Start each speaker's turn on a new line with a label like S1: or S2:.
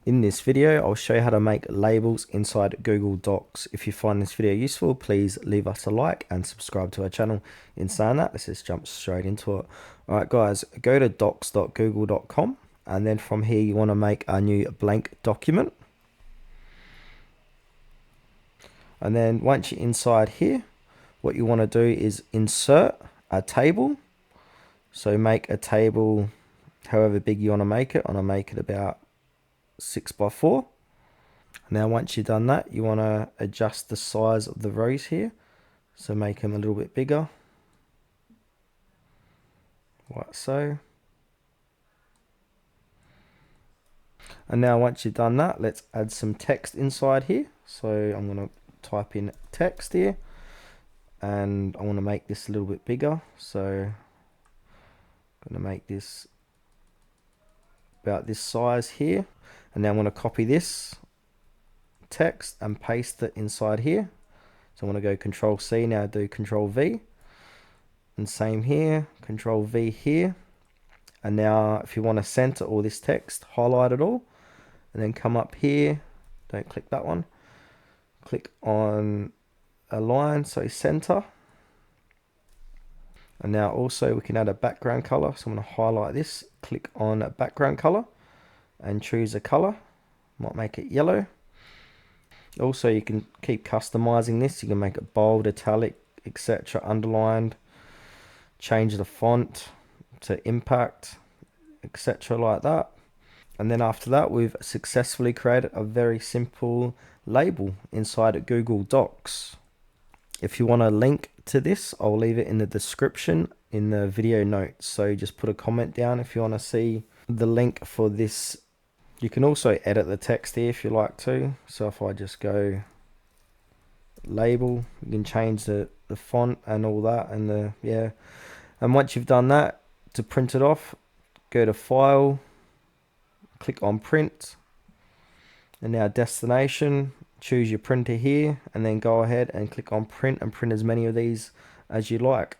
S1: In this video, I'll show you how to make labels inside Google Docs. If you find this video useful, please leave us a like and subscribe to our channel. In saying that, let's just jump straight into it. Alright guys, go to docs.google.com and then from here you want to make a new blank document. And then once you're inside here, what you want to do is insert a table. So make a table however big you want to make it. I want to make it about 6x4. Now once you've done that, you want to adjust the size of the rows here, so make them a little bit bigger like so. And now once you've done that, let's add some text inside here. So I'm going to type in text here and I want to make this a little bit bigger, so I'm going to make this about this size here. And now I'm going to copy this text and paste it inside here. So I want to go Control C, now do Control V, and same here, Control V here. And now if you want to center all this text, highlight it all and then come up here, don't click that one, click on align, so center. And now also we can add a background color, so I'm going to highlight this, click on a background color and choose a color, might make it yellow. Also you can keep customizing this, you can make it bold, italic, etc., underlined, change the font to impact, etc., like that. And then after that, we've successfully created a very simple label inside Google Docs. If you want a link to this, I'll leave it in the description in the video notes, so just put a comment down if you want to see the link for this. You can also edit the text here if you like to. So if I just go label, you can change the font and all that, and and once you've done that, to print it off, go to file, click on print, and now destination, choose your printer here and then go ahead and click on print and print as many of these as you like.